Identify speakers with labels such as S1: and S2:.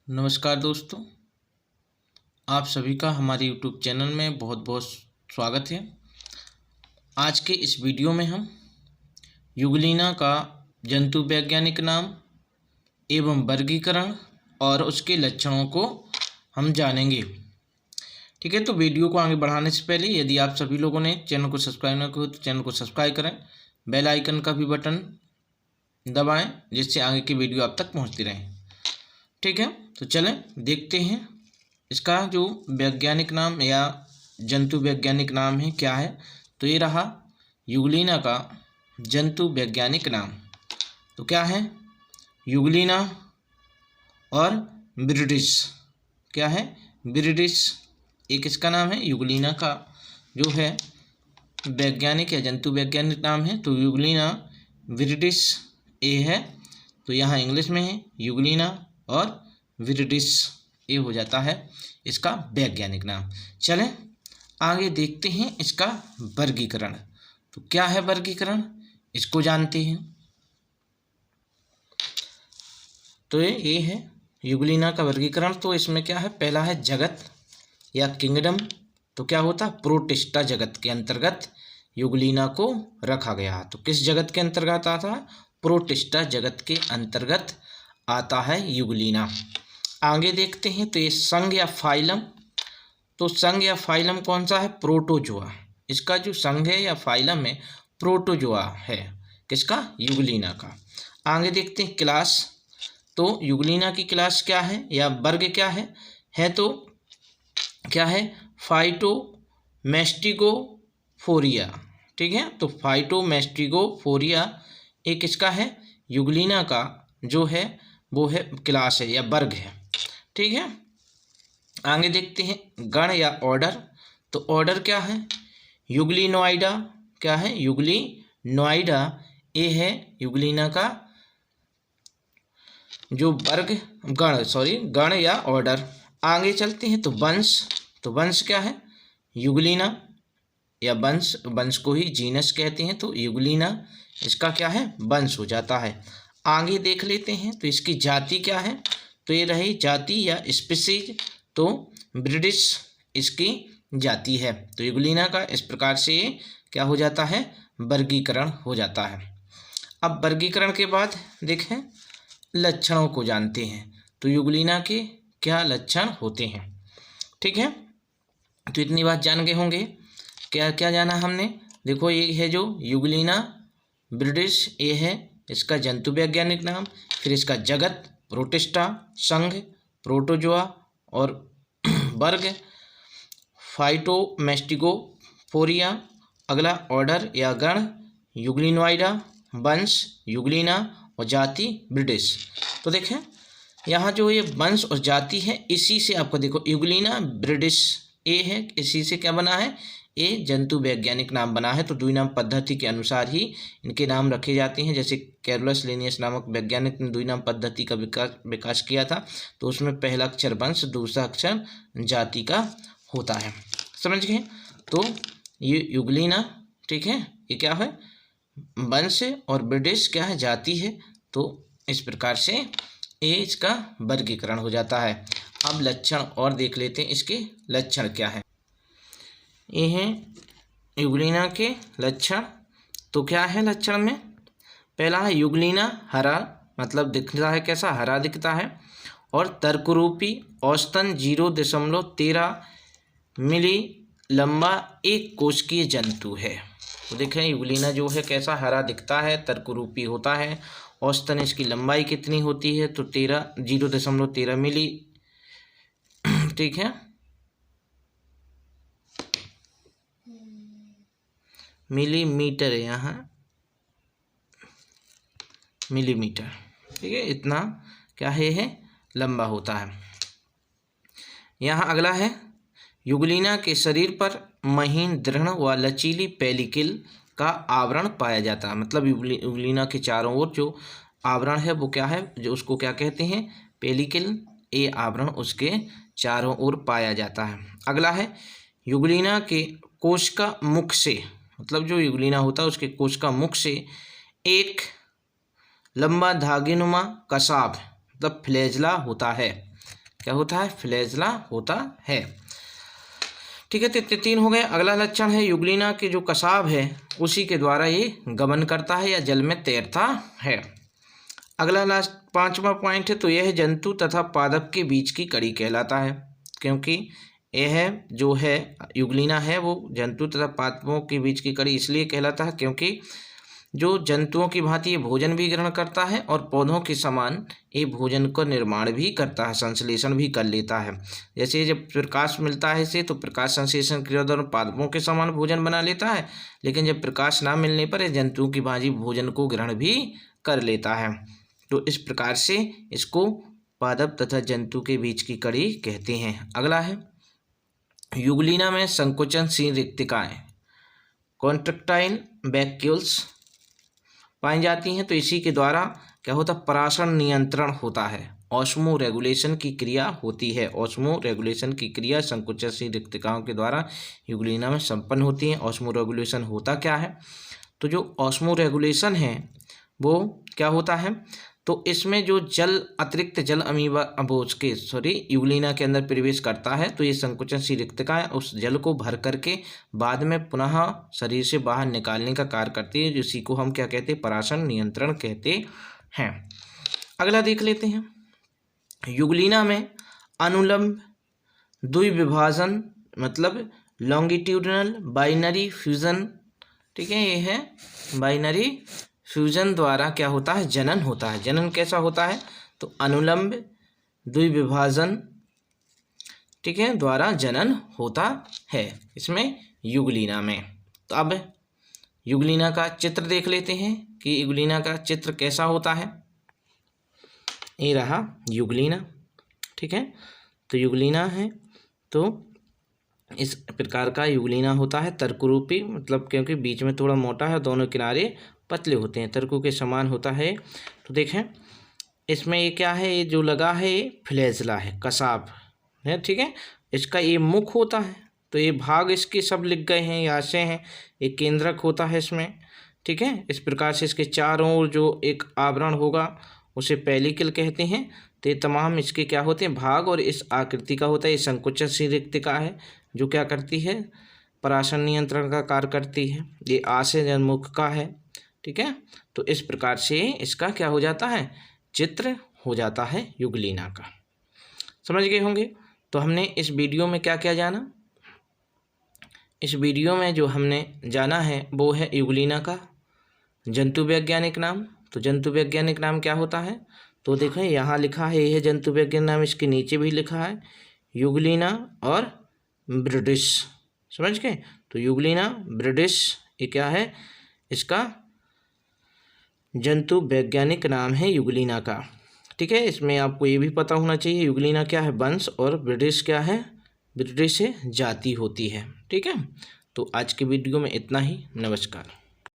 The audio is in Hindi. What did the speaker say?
S1: नमस्कार दोस्तों, आप सभी का हमारे YouTube चैनल में बहुत बहुत स्वागत है। आज के इस वीडियो में हम युगलीना का जंतु वैज्ञानिक नाम एवं वर्गीकरण और उसके लक्षणों को हम जानेंगे। ठीक है, तो वीडियो को आगे बढ़ाने से पहले यदि आप सभी लोगों ने चैनल को सब्सक्राइब न किया तो चैनल को सब्सक्राइब करें, बेल आइकन का भी बटन दबाएं जिससे आगे की वीडियो आप तक पहुँचती रहे। ठीक है, तो चलें देखते हैं इसका जो वैज्ञानिक नाम या जंतु वैज्ञानिक नाम है क्या है। तो ये रहा युगलीना का जंतु वैज्ञानिक नाम। तो क्या है? युगलीना और ब्रिडिस। क्या है? ब्रिडिस एक इसका नाम है। युगलीना का जो है वैज्ञानिक या जंतु वैज्ञानिक नाम है तो युगलीना ब्रिडिस ए है। तो यहाँ इंग्लिश में है युगलीना और विरिडिस, ये हो जाता है इसका वैज्ञानिक नाम। चलें आगे देखते हैं इसका वर्गीकरण। तो क्या है वर्गीकरण, इसको जानते हैं। तो ये है युगलीना का वर्गीकरण। तो इसमें क्या है, पहला है जगत या किंगडम। तो क्या होता, प्रोटिस्टा जगत के अंतर्गत युगलीना को रखा गया। तो किस जगत के अंतर्गत आता है? प्रोटिस्टा जगत के अंतर्गत आता है युगलीना। आगे देखते हैं तो ये संघ या फाइलम। तो संघ या फाइलम कौन सा है? प्रोटोजोआ। इसका जो संघ है या फाइलम है प्रोटोजोआ है। किसका? युगलीना का। आगे देखते हैं क्लास। तो युगलीना की क्लास क्या है या वर्ग क्या है तो क्या है? फाइटोमेस्टिगोफोरिया। ठीक है, तो फाइटोमेस्टिगोफोरिया एक इसका है युगलीना का जो है वो है क्लास है या वर्ग है। ठीक है, आगे देखते हैं गण या ऑर्डर। तो ऑर्डर क्या है? युगलिनोइडा। क्या है? युगलिनोइडा ये है युगलीना का जो वर्ग गण या ऑर्डर। आगे चलते हैं तो वंश। तो वंश क्या है? युगलीना या वंश को ही जीनस कहते हैं। तो युगलीना इसका क्या है? वंश हो जाता है। आगे देख लेते हैं तो इसकी जाति क्या है। तो ये रही जाति या स्पीसीज। तो ब्रिडिस इसकी जाति है। तो युगलीना का इस प्रकार से ये क्या हो जाता है? वर्गीकरण हो जाता है। अब वर्गीकरण के बाद देखें लक्षणों को जानते हैं। तो युगलीना के क्या लक्षण होते हैं। ठीक है, तो इतनी बात जान गए होंगे। क्या क्या जाना हमने? देखो ये है जो युगलीना ब्रिडिस ये है इसका जंतु वैज्ञानिक नाम। फिर इसका जगत प्रोटिस्टा, संघ प्रोटोजोआ और वर्ग फाइटोमेस्टिगोफोरिया। अगला ऑर्डर या गण युगलिनोइडा, वंश युगलीना और जाति ब्रिडिस। तो देखें यहाँ जो ये वंश और जाति है इसी से आपको देखो युगलीना ब्रिडिस ए है, इसी से क्या बना है? ये जंतु वैज्ञानिक नाम बना है। तो द्विनाम पद्धति के अनुसार ही इनके नाम रखे जाते हैं। जैसे कैरोलस लिनियस नामक वैज्ञानिक ने द्विनाम पद्धति का विकास किया था। तो उसमें पहला अक्षर वंश, दूसरा अक्षर जाति का होता है। समझ गए? तो ये युगलीना ठीक है, ये क्या है? वंश और ब्रिडिस क्या है? जाति है। तो इस प्रकार से ये इसका वर्गीकरण हो जाता है। अब लक्षण और देख लेते हैं, इसके लक्षण क्या है। ये हैं युगलीना के लक्षण। तो क्या है लक्षण में? पहला है युगलीना हरा, मतलब दिखता है कैसा? हरा दिखता है। और तर्करूपी औसतन 0.13 मिली लंबा एक कोशिकीय जंतु है। तो देखें युगलीना जो है कैसा? हरा दिखता है, तर्करूपी होता है। औसतन इसकी लंबाई कितनी होती है? तो 0.13 मिली। ठीक है, मिलीमीटर है यहाँ, मिलीमीटर। ठीक है, इतना क्या है लंबा होता है। यहाँ अगला है युगलीना के शरीर पर महीन दृढ़ व लचीली पेलिकल का आवरण पाया जाता है। मतलब युगलीना के चारों ओर जो आवरण है वो क्या है? जो उसको क्या कहते हैं? पेलिकल। ये आवरण उसके चारों ओर पाया जाता है। अगला है युगलीना के कोशिका मुख से, मतलब जो युगलीना होता है उसके कोशिका मुख से एक लंबा धागेनुमा कसाब मतलब फ्लैजला होता है। क्या होता है, फ्लैजेला होता है। ठीक है, तो 3 हो गए। अगला लक्षण है युग्लिना के जो कसाब है उसी के द्वारा ये गमन करता है या जल में तैरता है। अगला लास्ट 5वां पॉइंट है, तो यह जंतु तथा पादप के बीच की कड़ी कहलाता है, क्योंकि यह जो है युग्लिना है वो जंतु तथा पादपों के बीच की कड़ी इसलिए कहलाता है क्योंकि जो जंतुओं की भांति ये भोजन भी ग्रहण करता है और पौधों के समान ये भोजन का निर्माण भी करता है, संश्लेषण भी कर लेता है। जैसे जब प्रकाश मिलता है इसे तो प्रकाश संश्लेषण क्रिया द्वारा पादपों के समान भोजन बना लेता है, लेकिन जब प्रकाश ना मिलने पर ये जंतुओं की भांति भोजन को ग्रहण भी कर लेता है। तो इस प्रकार से इसको पादप तथा जंतु के बीच की कड़ी कहते हैं। अगला है युग्लिना में संकुचनशील रिक्तिकाएँ कॉन्ट्रैक्टाइल वैक्यूल्स पाई जाती हैं, तो इसी के द्वारा क्या होता है, पराशर नियंत्रण होता है, ऑस्मो रेगुलेशन की क्रिया होती है। ऑस्मो रेगुलेशन की क्रिया संकुचनशील रिक्तिकाओं के द्वारा युग्लिना में संपन्न होती है। ऑस्मो रेगुलेशन होता क्या है, तो जो ऑस्मो रेगुलेशन है वो क्या होता है, तो इसमें जो जल अतिरिक्त जल अमीबा युग्लिना के अंदर प्रवेश करता है, तो ये संकुचनशील रिक्तिकाएं उस जल को भर करके बाद में पुनः शरीर से बाहर निकालने का कार्य करती है, जिसी को हम क्या कहते हैं, पराशर नियंत्रण कहते हैं। अगला देख लेते हैं, युग्लिना में अनुलंब द्विविभाजन मतलब लॉन्गिट्यूडिनल बाइनरी फ्यूजन, ठीक है, ये है बाइनरी फ्यूजन द्वारा क्या होता है, जनन होता है। जनन कैसा होता है, तो अनुलंब द्विविभाजन, ठीक है, द्वारा जनन होता है इसमें युग्लिना में। तो अब युग्लिना का चित्र देख लेते हैं कि युग्लिना का चित्र कैसा होता है। ये रहा युग्लिना, ठीक है, तो युग्लिना है तो इस प्रकार का युग्लिना होता है, तर्करूपी, मतलब क्योंकि बीच में थोड़ा मोटा है, दोनों किनारे पतले होते हैं, तर्कों के समान होता है। तो देखें इसमें ये क्या है, ये जो लगा है ये फ्लैजेला है, कसाब है, ठीक है, इसका ये मुख होता है, तो ये भाग इसके सब लिख गए हैं, यहाँ से हैं, एक केंद्रक होता है इसमें, ठीक है। इस प्रकार से इसके चारों ओर जो एक आवरण होगा उसे पेलिकल कहते हैं। तो ये तमाम इसके क्या होते हैं, भाग, और इस आकृति का होता है, ये संकुचनशील रिक्तिका है जो क्या करती है, पराशर नियंत्रण का कार्य करती है। ये आशय मुख का है, ठीक है। तो इस प्रकार से इसका क्या हो जाता है, चित्र हो जाता है युग्लिना का। समझ गए होंगे। तो हमने इस वीडियो में क्या क्या जाना, इस वीडियो में जो हमने जाना है वो है युग्लिना का जंतु वैज्ञानिक नाम। तो जंतु वैज्ञानिक नाम क्या होता है, तो देखें यहाँ लिखा है, यह है जंतु वैज्ञानिक नाम, इसके नीचे भी लिखा है युग्लिना और ब्रिडिश, समझ गए। तो युग्लिना ब्रिडिश ये क्या है, इसका जंतु वैज्ञानिक नाम है युग्लिना का, ठीक है। इसमें आपको ये भी पता होना चाहिए युग्लिना क्या है, वंश, और ब्रिडिश क्या है, ब्रिडिश जाति होती है, ठीक है। तो आज के वीडियो में इतना ही, नमस्कार।